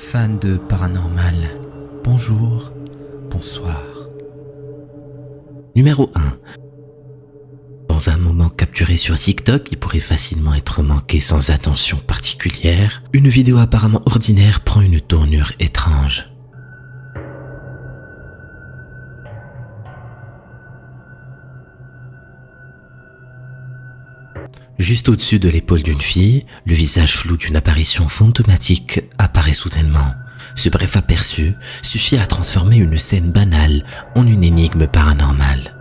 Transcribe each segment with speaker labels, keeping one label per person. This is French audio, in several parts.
Speaker 1: Fans de paranormal, bonjour, bonsoir.
Speaker 2: Numéro 1. Dans un moment capturé sur TikTok qui pourrait facilement être manqué sans attention particulière, une vidéo apparemment ordinaire prend une tournure étrange. Juste au-dessus de l'épaule d'une fille, le visage flou d'une apparition fantomatique apparaît soudainement. Ce bref aperçu suffit à transformer une scène banale en une énigme paranormale.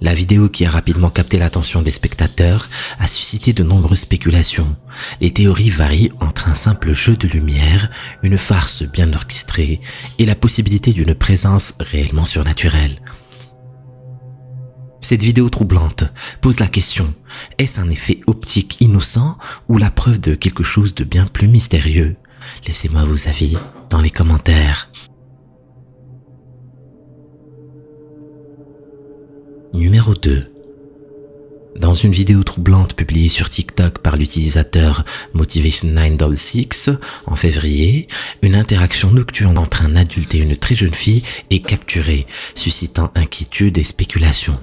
Speaker 2: La vidéo, qui a rapidement capté l'attention des spectateurs, a suscité de nombreuses spéculations. Les théories varient entre un simple jeu de lumière, une farce bien orchestrée et la possibilité d'une présence réellement surnaturelle. Cette vidéo troublante pose la question, est-ce un effet optique innocent ou la preuve de quelque chose de bien plus mystérieux? Laissez-moi vos avis dans les commentaires. Numéro 2. Dans une vidéo troublante publiée sur TikTok par l'utilisateur Motivation966 en février, une interaction nocturne entre un adulte et une très jeune fille est capturée, suscitant inquiétude et spéculation.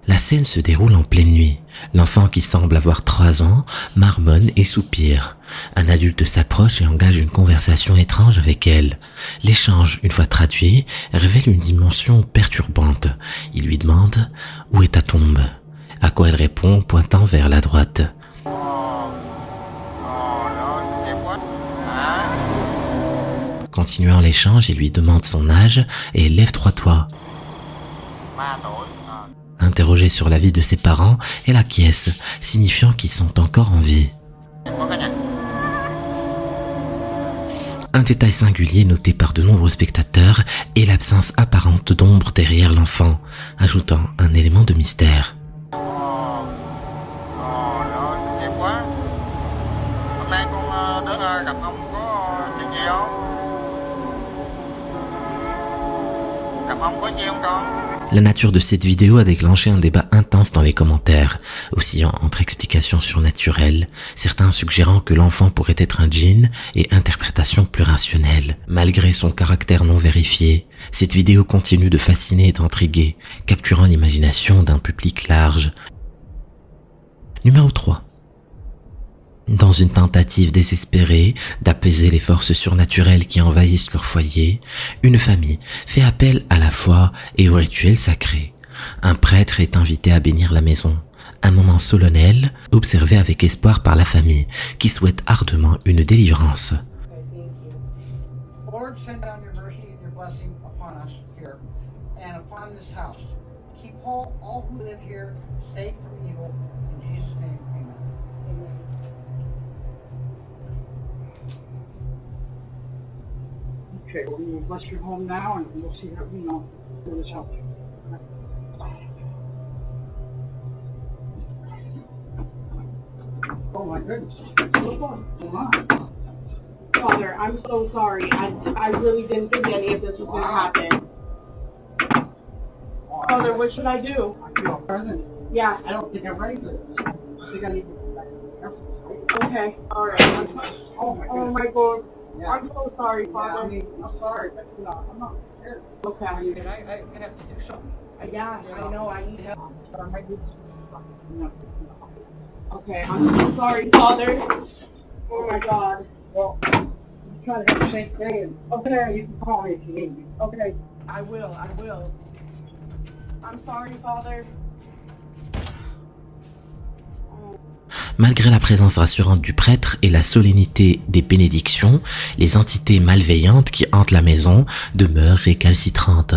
Speaker 2: La scène se déroule en pleine nuit. L'enfant, qui semble avoir 3 ans, marmonne et soupire. Un adulte s'approche et engage une conversation étrange avec elle. L'échange, une fois traduit, révèle une dimension perturbante. Il lui demande « Où est ta tombe ?» À quoi elle répond, pointant vers la droite. Continuant l'échange, il lui demande son âge et elle lève 3 doigts. Interrogé sur la vie de ses parents, elle acquiesce, signifiant qu'ils sont encore en vie. Un détail singulier noté par de nombreux spectateurs est l'absence apparente d'ombre derrière l'enfant, ajoutant un élément de mystère. La nature de cette vidéo a déclenché un débat intense dans les commentaires, oscillant entre explications surnaturelles, certains suggérant que l'enfant pourrait être un djinn et interprétations plus rationnelles. Malgré son caractère non vérifié, cette vidéo continue de fasciner et d'intriguer, capturant l'imagination d'un public large. Numéro 3. Dans une tentative désespérée d'apaiser les forces surnaturelles qui envahissent leur foyer, une famille fait appel à la foi et au rituel sacré. Un prêtre est invité à bénir la maison, un moment solennel observé avec espoir par la famille qui souhaite ardemment une délivrance.
Speaker 3: Okay, we're going to bless your home now, and we'll see how, for this help. Oh my goodness.
Speaker 4: Father, I'm so sorry. I really didn't think any of this was going to happen. Father, what should I do?
Speaker 3: I feel present.
Speaker 4: Yeah.
Speaker 3: I don't think I'm ready for this. I think I need to be careful.
Speaker 4: Okay, all right.
Speaker 3: Oh my
Speaker 4: Oh
Speaker 3: goodness.
Speaker 4: my God.
Speaker 3: Yeah.
Speaker 4: I'm so sorry,
Speaker 3: Yeah,
Speaker 4: Father.
Speaker 3: I'm sorry, but I'm not scared.
Speaker 4: Okay.
Speaker 3: I have to do something.
Speaker 4: Yeah, I know. I need help.
Speaker 3: But I might do this.
Speaker 4: Okay, I'm so sorry, Father. Oh my God.
Speaker 3: Well, I'm trying to have the same thing. And, okay, you can call me if you need me. Okay.
Speaker 4: I will. I'm sorry, Father.
Speaker 2: Malgré la présence rassurante du prêtre et la solennité des bénédictions, les entités malveillantes qui hantent la maison demeurent récalcitrantes.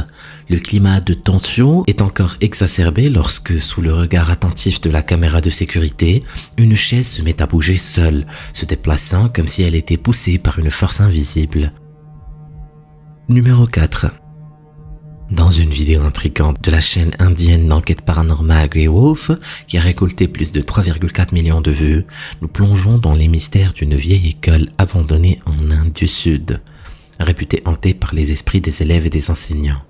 Speaker 2: Le climat de tension est encore exacerbé lorsque, sous le regard attentif de la caméra de sécurité, une chaise se met à bouger seule, se déplaçant comme si elle était poussée par une force invisible. Numéro 4. Dans une vidéo intrigante de la chaîne indienne d'enquête paranormale Grey Wolf, qui a récolté plus de 3,4 millions de vues, nous plongeons dans les mystères d'une vieille école abandonnée en Inde du Sud, réputée hantée par les esprits des élèves et des enseignants.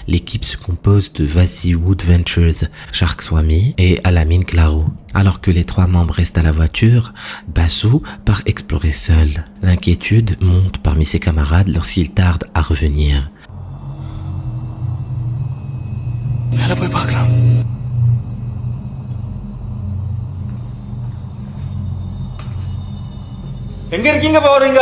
Speaker 2: l'équipe se compose de Vasi Wood Ventures, Shark Swami et Alamin Claro. Alors que les 3 membres restent à la voiture, Basu part explorer seul. L'inquiétude monte parmi ses camarades lorsqu'il tarde à revenir.
Speaker 5: எங்க இருக்கீங்க போறீங்க?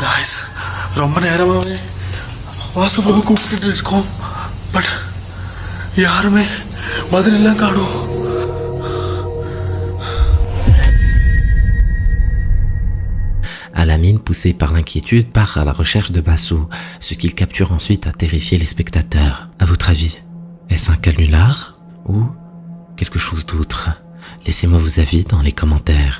Speaker 6: Guys, ரொம்ப நேரமாவே வாசப்போக கூப்பிட்டு இருக்கோம். பட் யாருமே பதிலெல்லாம் காணோம்.
Speaker 2: Alamin, poussé par l'inquiétude, part à la recherche de Basu. Ce qu'il capture ensuite a terrifié les spectateurs. À votre avis, est-ce un canular ou quelque chose d'autre? Laissez-moi vos avis dans les commentaires.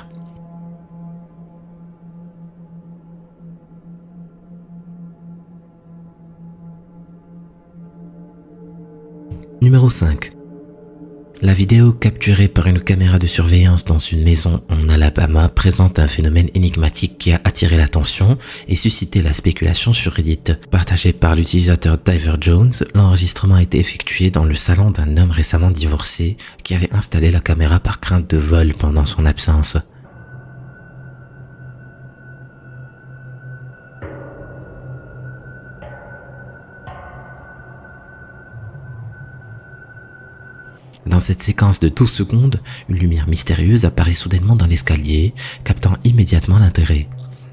Speaker 2: Numéro 5. La vidéo capturée par une caméra de surveillance dans une maison en Alabama présente un phénomène énigmatique qui a attiré l'attention et suscité la spéculation sur Reddit. Partagé par l'utilisateur Diver Jones, l'enregistrement a été effectué dans le salon d'un homme récemment divorcé qui avait installé la caméra par crainte de vol pendant son absence. Dans cette séquence de 12 secondes, une lumière mystérieuse apparaît soudainement dans l'escalier, captant immédiatement l'intérêt.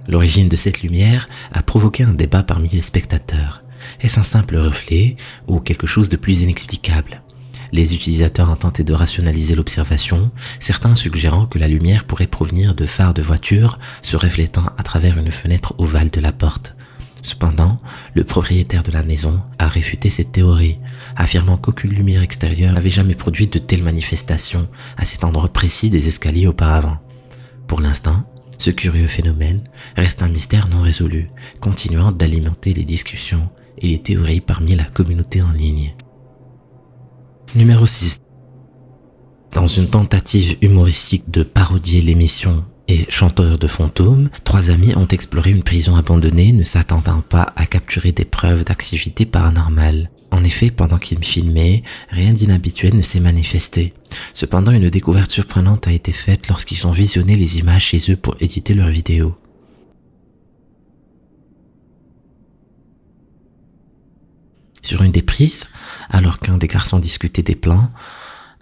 Speaker 2: L'origine de cette lumière a provoqué un débat parmi les spectateurs. Est-ce un simple reflet ou quelque chose de plus inexplicable? Les utilisateurs ont tenté de rationaliser l'observation, certains suggérant que la lumière pourrait provenir de phares de voitures se reflétant à travers une fenêtre ovale de la porte. Cependant, le propriétaire de la maison a réfuté cette théorie, affirmant qu'aucune lumière extérieure n'avait jamais produit de telles manifestations à cet endroit précis des escaliers auparavant. Pour l'instant, ce curieux phénomène reste un mystère non résolu, continuant d'alimenter les discussions et les théories parmi la communauté en ligne. Numéro 6. Dans une tentative humoristique de parodier l'émission et chanteur de fantômes, 3 amis ont exploré une prison abandonnée, ne s'attendant pas à capturer des preuves d'activité paranormale. En effet, pendant qu'ils filmaient, rien d'inhabituel ne s'est manifesté. Cependant, une découverte surprenante a été faite lorsqu'ils ont visionné les images chez eux pour éditer leurs vidéos. Sur une des prises, alors qu'un des garçons discutait des plans,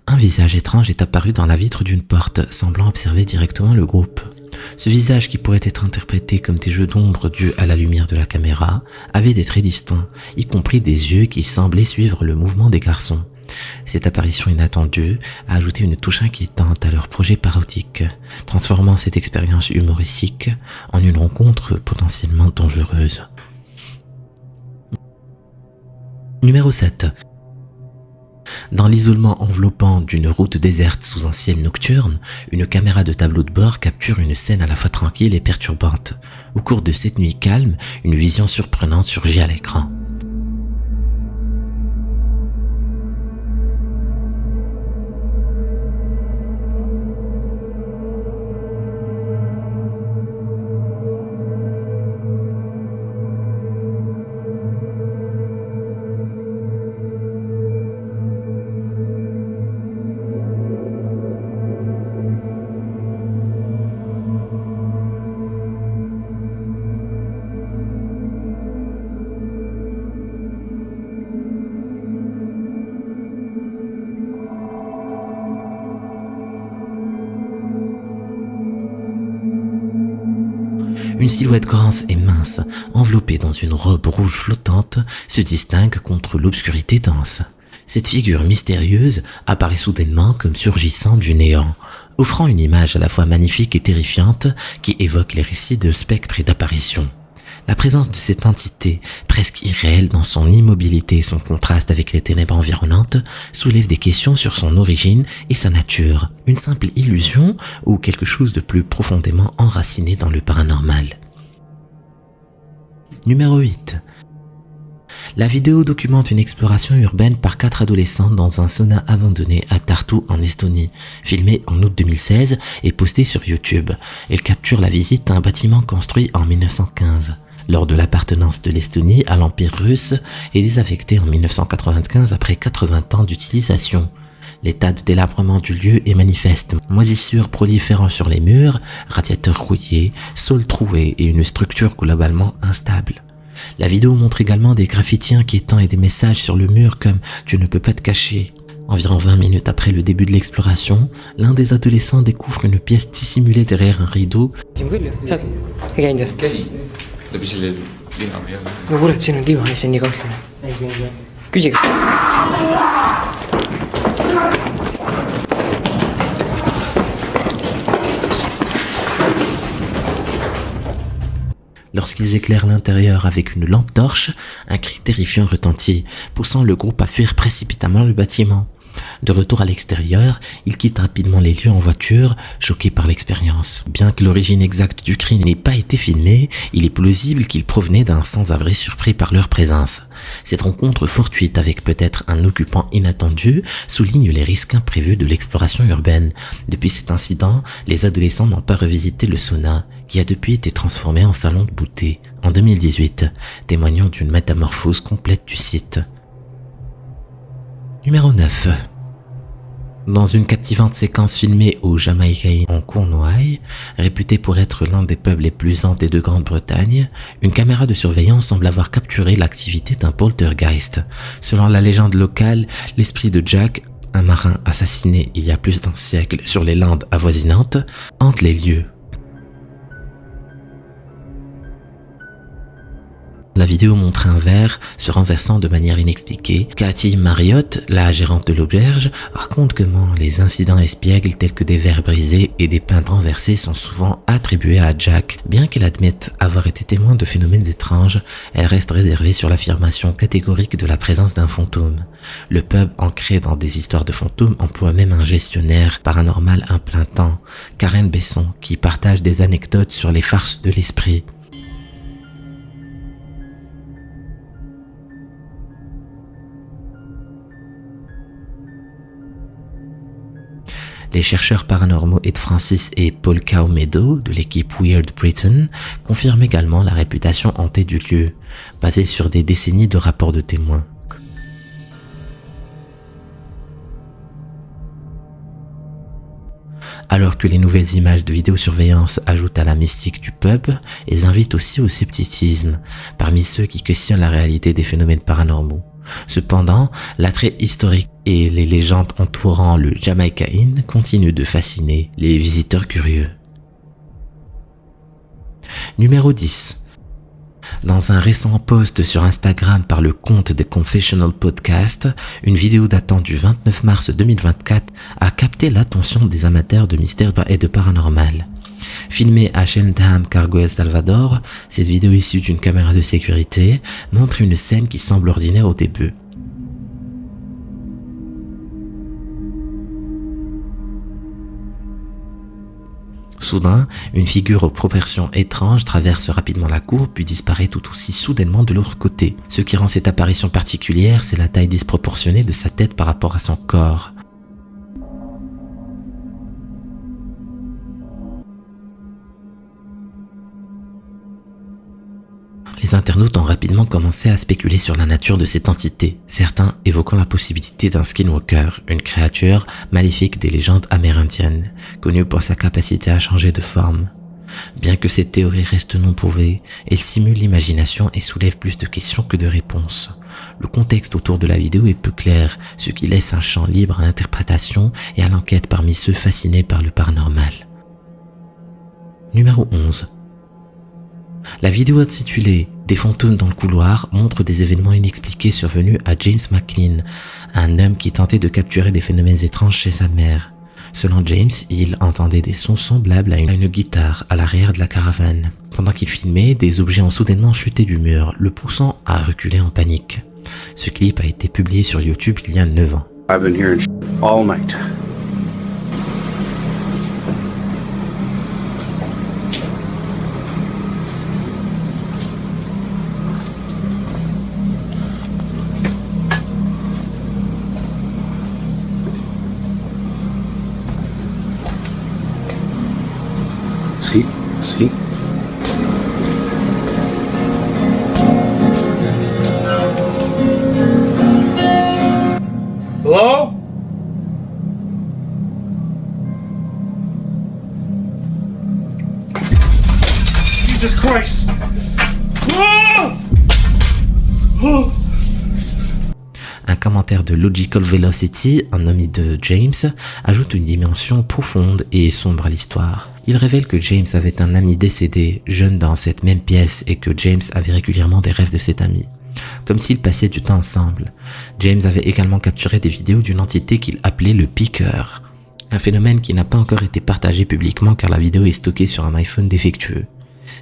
Speaker 2: un visage étrange est apparu dans la vitre d'une porte, semblant observer directement le groupe. Ce visage, qui pourrait être interprété comme des jeux d'ombre dus à la lumière de la caméra, avait des traits distincts, y compris des yeux qui semblaient suivre le mouvement des garçons. Cette apparition inattendue a ajouté une touche inquiétante à leur projet parodique, transformant cette expérience humoristique en une rencontre potentiellement dangereuse. Numéro 7. Dans l'isolement enveloppant d'une route déserte sous un ciel nocturne, une caméra de tableau de bord capture une scène à la fois tranquille et perturbante. Au cours de cette nuit calme, une vision surprenante surgit à l'écran. Une silhouette grasse et mince, enveloppée dans une robe rouge flottante, se distingue contre l'obscurité dense. Cette figure mystérieuse apparaît soudainement comme surgissant du néant, offrant une image à la fois magnifique et terrifiante qui évoque les récits de spectres et d'apparitions. La présence de cette entité, presque irréelle dans son immobilité et son contraste avec les ténèbres environnantes, soulève des questions sur son origine et sa nature. Une simple illusion ou quelque chose de plus profondément enraciné dans le paranormal. Numéro 8. La vidéo documente une exploration urbaine par 4 adolescents dans un sauna abandonné à Tartu en Estonie, filmé en août 2016 et posté sur YouTube. Elle capture la visite à un bâtiment construit en 1915. Lors de l'appartenance de l'Estonie à l'Empire russe et désaffectée en 1995 après 80 ans d'utilisation. L'état de délabrement du lieu est manifeste. Moisissures proliférant sur les murs, radiateurs rouillés, sol troué et une structure globalement instable. La vidéo montre également des graffitis inquiétants et des messages sur le mur comme « Tu ne peux pas te cacher ». Environ 20 minutes après le début de l'exploration, l'un des adolescents découvre une pièce dissimulée derrière un rideau. Lorsqu'ils éclairent l'intérieur avec une lampe torche, un cri terrifiant retentit, poussant le groupe à fuir précipitamment le bâtiment. De retour à l'extérieur, ils quittent rapidement les lieux en voiture, choqués par l'expérience. Bien que l'origine exacte du cri n'ait pas été filmée, il est plausible qu'il provenait d'un sans-abri surpris par leur présence. Cette rencontre fortuite avec peut-être un occupant inattendu souligne les risques imprévus de l'exploration urbaine. Depuis cet incident, les adolescents n'ont pas revisité le sauna, qui a depuis été transformé en salon de beauté en 2018, témoignant d'une métamorphose complète du site. Numéro 9. Dans une captivante séquence filmée au Jamaïcaï en Cornouailles, réputé pour être l'un des pubs les plus hantés de Grande-Bretagne, une caméra de surveillance semble avoir capturé l'activité d'un poltergeist. Selon la légende locale, l'esprit de Jack, un marin assassiné il y a plus d'un siècle sur les landes avoisinantes, hante les lieux. La vidéo montre un verre se renversant de manière inexpliquée. Cathy Marriott, la gérante de l'auberge, raconte comment les incidents espiègles tels que des verres brisés et des pintes renversées sont souvent attribués à Jack. Bien qu'elle admette avoir été témoin de phénomènes étranges, elle reste réservée sur l'affirmation catégorique de la présence d'un fantôme. Le pub, ancré dans des histoires de fantômes, emploie même un gestionnaire paranormal à plein temps, Karen Besson, qui partage des anecdotes sur les farces de l'esprit. Les chercheurs paranormaux Ed Francis et Paul Cowmeadow de l'équipe Weird Britain confirment également la réputation hantée du lieu, basée sur des décennies de rapports de témoins. Alors que les nouvelles images de vidéosurveillance ajoutent à la mystique du pub, elles invitent aussi au scepticisme, parmi ceux qui questionnent la réalité des phénomènes paranormaux. Cependant, l'attrait historique et les légendes entourant le Jamaica Inn continuent de fasciner les visiteurs curieux. Numéro 10. Dans un récent post sur Instagram par le compte The Confessional Podcast, une vidéo datant du 29 mars 2024 a capté l'attention des amateurs de mystère et de paranormal. Filmée à Cheltenham Cargo El Salvador, cette vidéo issue d'une caméra de sécurité montre une scène qui semble ordinaire au début. Soudain, une figure aux proportions étranges traverse rapidement la cour puis disparaît tout aussi soudainement de l'autre côté. Ce qui rend cette apparition particulière, c'est la taille disproportionnée de sa tête par rapport à son corps. Les internautes ont rapidement commencé à spéculer sur la nature de cette entité, certains évoquant la possibilité d'un skinwalker, une créature maléfique des légendes amérindiennes, connue pour sa capacité à changer de forme. Bien que cette théorie reste non prouvée, elle stimule l'imagination et soulève plus de questions que de réponses. Le contexte autour de la vidéo est peu clair, ce qui laisse un champ libre à l'interprétation et à l'enquête parmi ceux fascinés par le paranormal. Numéro 11. La vidéo intitulée « Des fantômes dans le couloir » montre des événements inexpliqués survenus à James McLean, un homme qui tentait de capturer des phénomènes étranges chez sa mère. Selon James, il entendait des sons semblables à une guitare à l'arrière de la caravane. Pendant qu'il filmait, des objets ont soudainement chuté du mur, le poussant à reculer en panique. Ce clip a été publié sur YouTube il y a 9 ans.
Speaker 7: I've been hearing all night. See?
Speaker 5: Hello?
Speaker 6: Jesus Christ!
Speaker 2: Un commentaire de Logical Velocity, un ami de James, ajoute une dimension profonde et sombre à l'histoire. Il révèle que James avait un ami décédé, jeune dans cette même pièce, et que James avait régulièrement des rêves de cet ami, comme s'ils passaient du temps ensemble. James avait également capturé des vidéos d'une entité qu'il appelait le piqueur, un phénomène qui n'a pas encore été partagé publiquement car la vidéo est stockée sur un iPhone défectueux.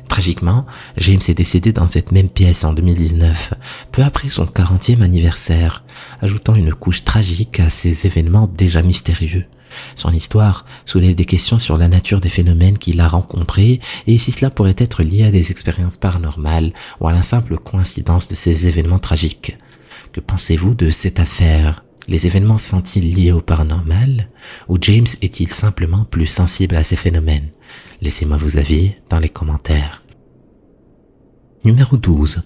Speaker 2: Tragiquement, James est décédé dans cette même pièce en 2019, peu après son 40e anniversaire, ajoutant une couche tragique à ces événements déjà mystérieux. Son histoire soulève des questions sur la nature des phénomènes qu'il a rencontrés et si cela pourrait être lié à des expériences paranormales ou à la simple coïncidence de ces événements tragiques. Que pensez-vous de cette affaire? Les événements sont-ils liés au paranormal ou James est-il simplement plus sensible à ces phénomènes? Laissez-moi vos avis dans les commentaires. Numéro 12.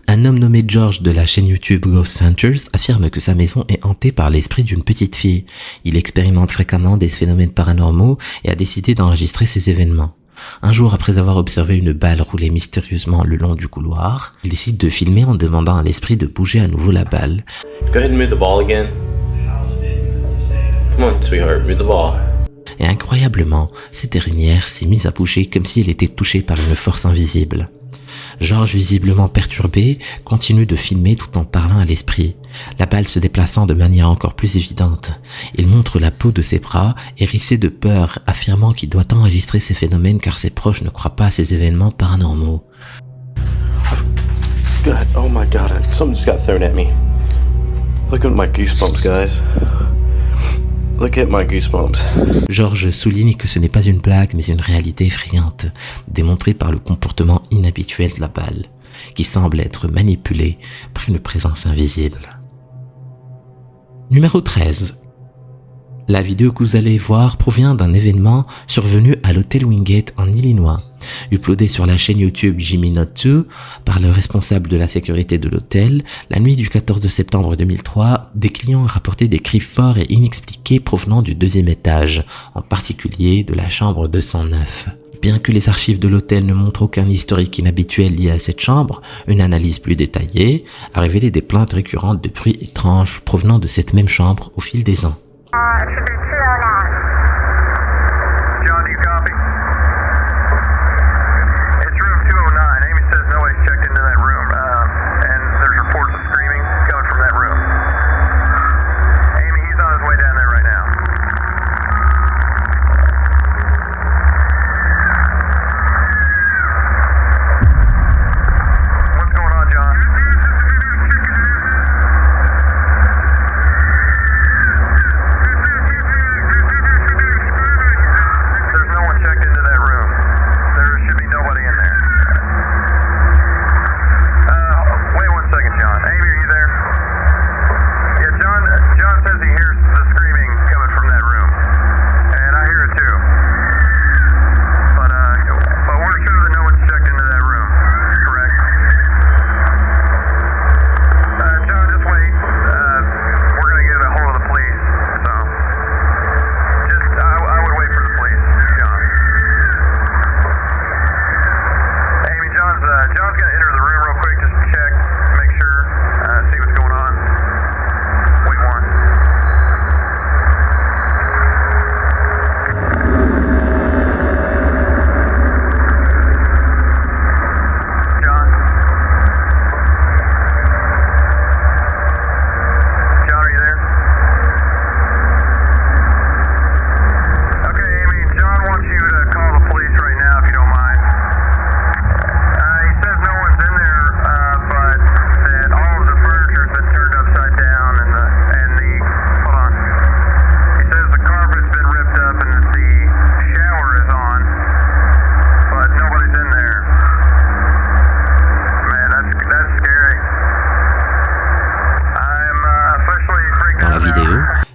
Speaker 2: Un homme nommé George de la chaîne YouTube Ghost Hunters affirme que sa maison est hantée par l'esprit d'une petite fille. Il expérimente fréquemment des phénomènes paranormaux et a décidé d'enregistrer ces événements. Un jour, après avoir observé une balle rouler mystérieusement le long du couloir, il décide de filmer en demandant à l'esprit de bouger à nouveau la balle.
Speaker 8: Go ahead and move the ball again. Come on, sweetheart, move the ball.
Speaker 2: Et incroyablement, cette dernière s'est mise à bouger comme si elle était touchée par une force invisible. George, visiblement perturbé, continue de filmer tout en parlant à l'esprit, la balle se déplaçant de manière encore plus évidente. Il montre la peau de ses bras, hérissé de peur, affirmant qu'il doit enregistrer ces phénomènes car ses proches ne croient pas à ces événements paranormaux.
Speaker 8: God, oh my God, something just got thrown at me. Look at my goosebumps, guys. Look at my goosebumps.
Speaker 2: George souligne que ce n'est pas une blague mais une réalité effrayante, démontrée par le comportement inhabituel de la balle, qui semble être manipulée par une présence invisible. Numéro 13. La vidéo que vous allez voir provient d'un événement survenu à l'hôtel Wingate en Illinois, uploadé sur la chaîne YouTube Jimmy Not 2 par le responsable de la sécurité de l'hôtel. La nuit du 14 septembre 2003, des clients ont rapporté des cris forts et inexpliqués provenant du 2e étage, en particulier de la chambre 209. Bien que les archives de l'hôtel ne montrent aucun historique inhabituel lié à cette chambre, une analyse plus détaillée a révélé des plaintes récurrentes de bruits étranges provenant de cette même chambre au fil des ans.
Speaker 9: It should be 209.
Speaker 10: John, do you copy? It's room 209. Amy says nobody's checked into that room, and there's reports of screaming coming from that room. Amy, he's on his way down there right now. What's going on, John?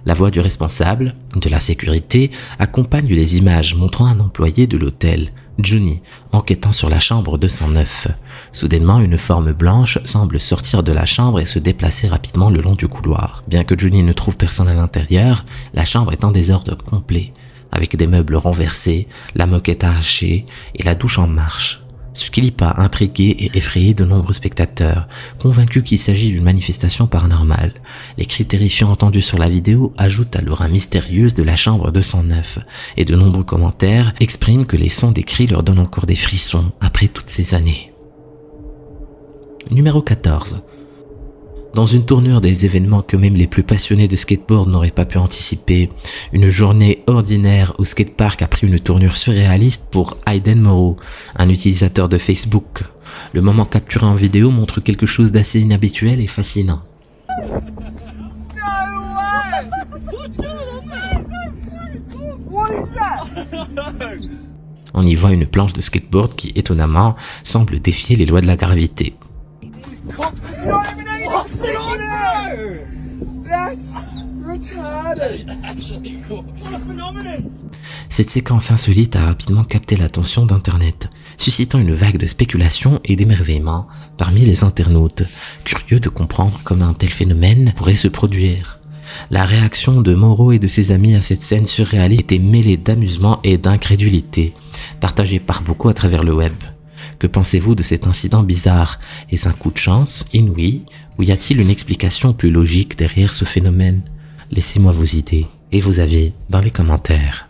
Speaker 2: La voix du responsable de la sécurité accompagne les images montrant un employé de l'hôtel, Juni, enquêtant sur la chambre 209. Soudainement, une forme blanche semble sortir de la chambre et se déplacer rapidement le long du couloir. Bien que Juni ne trouve personne à l'intérieur, la chambre est en désordre complet, avec des meubles renversés, la moquette arrachée et la douche en marche. Ce qui a intrigué et effrayé de nombreux spectateurs, convaincus qu'il s'agit d'une manifestation paranormale. Les cris terrifiants entendus sur la vidéo ajoutent à l'aura mystérieuse de la chambre 209, et de nombreux commentaires expriment que les sons des cris leur donnent encore des frissons après toutes ces années. Numéro 14. Dans une tournure des événements que même les plus passionnés de skateboard n'auraient pas pu anticiper, une journée ordinaire au skatepark a pris une tournure surréaliste pour Aiden Moreau, un utilisateur de Facebook. Le moment capturé en vidéo montre quelque chose d'assez inhabituel et fascinant. On y voit une planche de skateboard qui, étonnamment, semble défier les lois de la gravité. Cette séquence insolite a rapidement capté l'attention d'Internet, suscitant une vague de spéculation et d'émerveillement parmi les internautes, curieux de comprendre comment un tel phénomène pourrait se produire. La réaction de Moreau et de ses amis à cette scène surréaliste était mêlée d'amusement et d'incrédulité, partagée par beaucoup à travers le web. Que pensez-vous de cet incident bizarre? Est-ce un coup de chance, inouï, ou y a-t-il une explication plus logique derrière ce phénomène? Laissez-moi vos idées et vos avis dans les commentaires.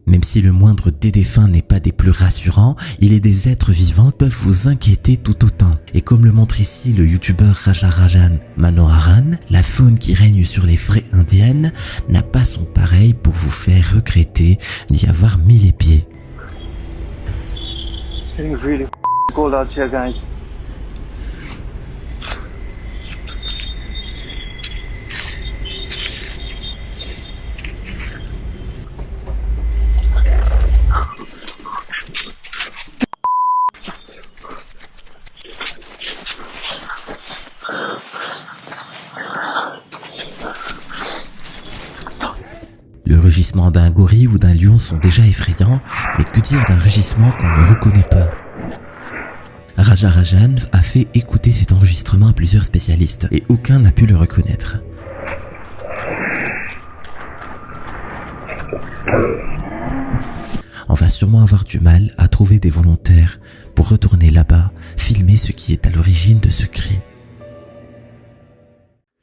Speaker 1: Même si le moindre des défunts n'est pas des plus rassurants, il est des êtres vivants qui peuvent vous inquiéter tout autant. Et comme le montre ici le youtubeur Rajarajan Manoharan, la faune qui règne sur les forêts indiennes n'a pas son pareil pour vous faire regretter d'y avoir mis les pieds.
Speaker 7: It's getting really cold out here, guys.
Speaker 1: Le rugissement d'un gorille ou d'un lion sont déjà effrayants, mais que dire d'un rugissement qu'on ne reconnaît pas? Rajarajan a fait écouter cet enregistrement à plusieurs spécialistes, et aucun n'a pu le reconnaître. On va sûrement avoir du mal à trouver des volontaires pour retourner là-bas, filmer ce qui est à l'origine de ce cri.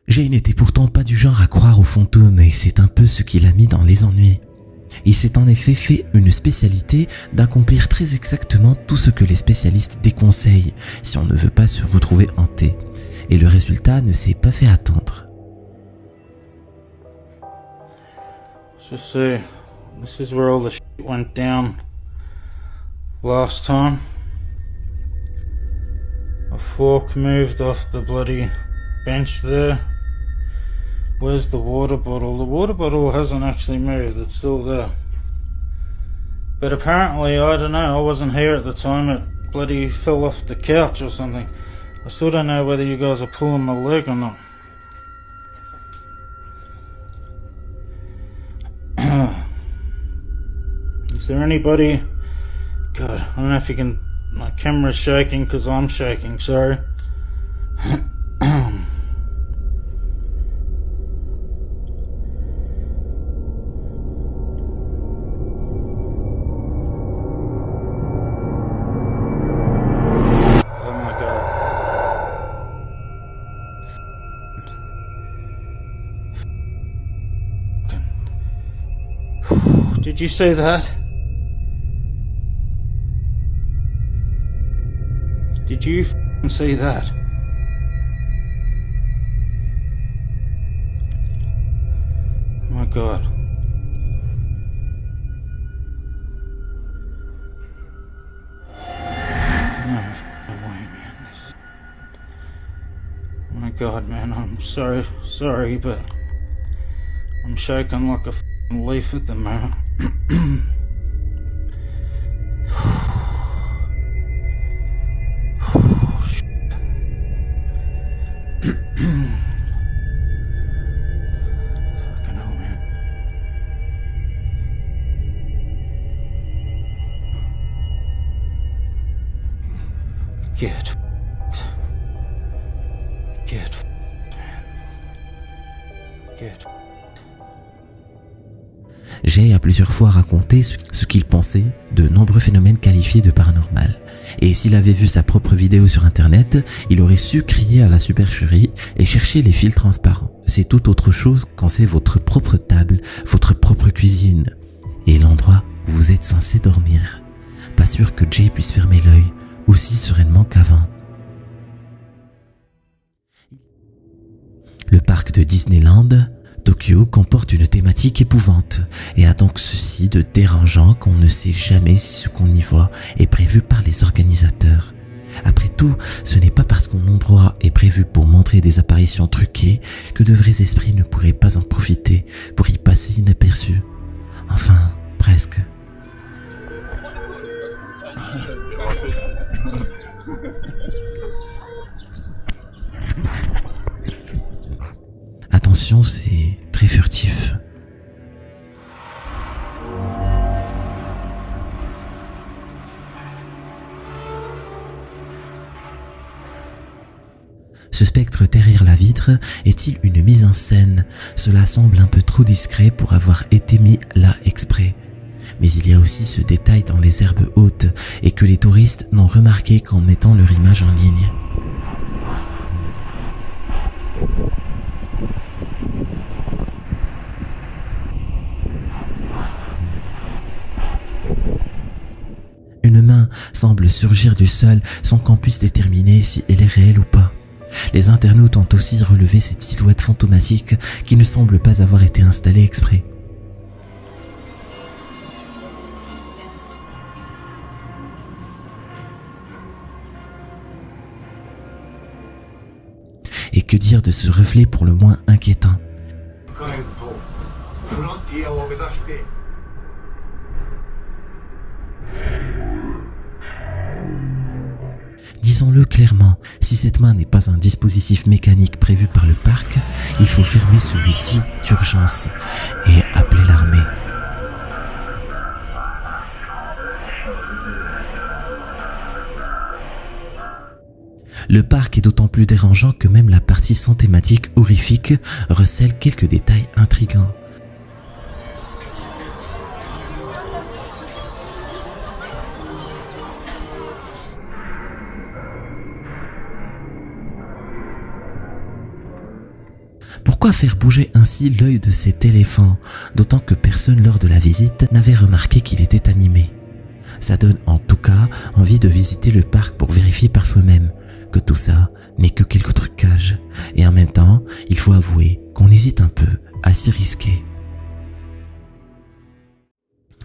Speaker 1: Jay n'était pourtant pas du genre à croire aux fantômes et c'est un peu ce qui l'a mis dans les ennuis. Il s'est en effet fait une spécialité d'accomplir très exactement tout ce que les spécialistes déconseillent si on ne veut pas se retrouver hanté. Et le résultat ne s'est pas fait attendre.
Speaker 11: Just say, this is where all the shit went down last time. A fork moved off the bloody bench there. Where's the water bottle? The water bottle hasn't actually moved, it's still there. But apparently, I don't know, I wasn't here at the time, it bloody fell off the couch or something. I still don't know whether you guys are pulling my leg or not. Is there anybody? God, I don't know if you can. My camera's shaking because I'm shaking, sorry. Did you see that? Did you see that? Oh my God. No way, man. Oh my God, man, I'm sorry, but I'm shaking like a leaf at the moment. Get Get Get
Speaker 1: Jay a plusieurs fois raconté ce qu'il pensait de nombreux phénomènes qualifiés de paranormal. Et s'il avait vu sa propre vidéo sur internet, il aurait su crier à la supercherie et chercher les fils transparents. C'est tout autre chose quand c'est votre propre table, votre propre cuisine et l'endroit où vous êtes censé dormir. Pas sûr que Jay puisse fermer l'œil aussi sereinement qu'avant. Le parc de Disneyland, Tokyo, comporte une thématique épouvante et a donc ceci de dérangeant qu'on ne sait jamais si ce qu'on y voit est prévu par les organisateurs. Après tout, ce n'est pas parce qu'un endroit est prévu pour montrer des apparitions truquées que de vrais esprits ne pourraient pas en profiter pour y passer inaperçus. Enfin, presque. Attention, c'est très furtif. Ce spectre derrière la vitre est-il une mise en scène? Cela semble un peu trop discret pour avoir été mis là exprès. Mais il y a aussi ce détail dans les herbes hautes et que les touristes n'ont remarqué qu'en mettant leur image en ligne. Une main semble surgir du sol sans qu'on puisse déterminer si elle est réelle ou pas. Les internautes ont aussi relevé cette silhouette fantomatique qui ne semble pas avoir été installée exprès. Et que dire de ce reflet pour le moins inquiétant? Disons-le clairement, si cette main n'est pas un dispositif mécanique prévu par le parc, il faut fermer celui-ci d'urgence et appeler l'armée. Le parc est d'autant plus dérangeant que même la partie sans thématique horrifique recèle quelques détails intrigants. Pourquoi faire bouger ainsi l'œil de cet éléphant, d'autant que personne lors de la visite n'avait remarqué qu'il était animé? Ça donne en tout cas envie de visiter le parc pour vérifier par soi-même que tout ça n'est que quelques trucages. Et en même temps, il faut avouer qu'on hésite un peu à s'y risquer.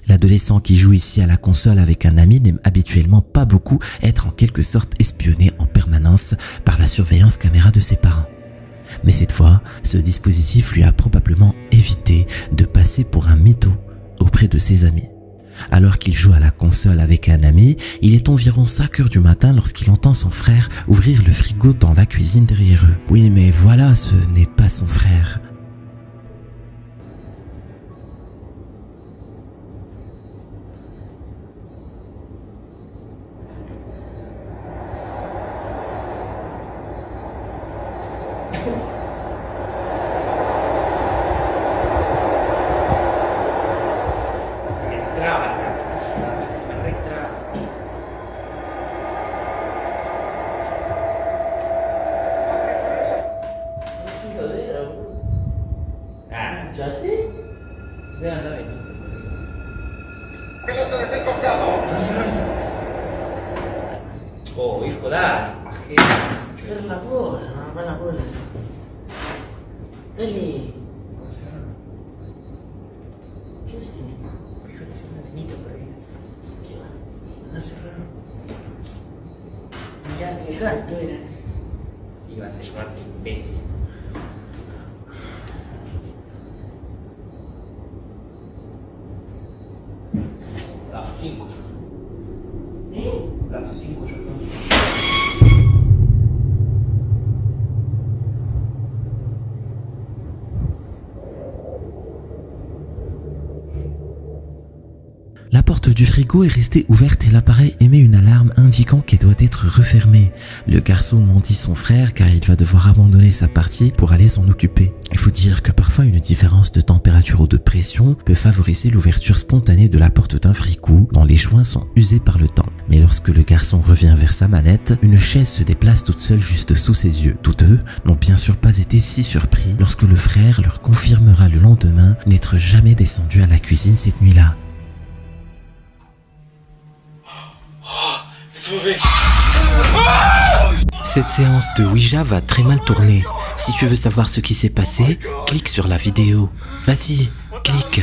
Speaker 1: L'adolescent qui joue ici à la console avec un ami n'aime habituellement pas beaucoup être en quelque sorte espionné en permanence par la surveillance caméra de ses parents. Mais cette fois, ce dispositif lui a probablement évité de passer pour un mytho auprès de ses amis. Alors qu'il joue à la console avec un ami, il est environ 5 heures du matin lorsqu'il entend son frère ouvrir le frigo dans la cuisine derrière eux. Oui, mais voilà, ce n'est pas son frère.
Speaker 5: Oh, hijo, dale. Hacer la bola, no va la bola. Dale. ¿Qué es esto? Fíjate, es un antenito por ahí. ¿Qué va? No cerrar. Ya, exacto, era. Iba a cerrar, imbécil. Las 5 ya son. Las 5 ya son.
Speaker 1: La porte du frigo est restée ouverte et l'appareil émet une alarme indiquant qu'elle doit être refermée. Le garçon mendie son frère car il va devoir abandonner sa partie pour aller s'en occuper. Il faut dire que parfois une différence de température ou de pression peut favoriser l'ouverture spontanée de la porte d'un frigo dont les joints sont usés par le temps. Mais lorsque le garçon revient vers sa manette, une chaise se déplace toute seule juste sous ses yeux. Tous deux n'ont bien sûr pas été si surpris lorsque le frère leur confirmera le lendemain n'être jamais descendu à la cuisine cette nuit-là.
Speaker 2: Cette séance de Ouija va très mal tourner. Si tu veux savoir ce qui s'est passé, clique sur la vidéo. Vas-y, clique.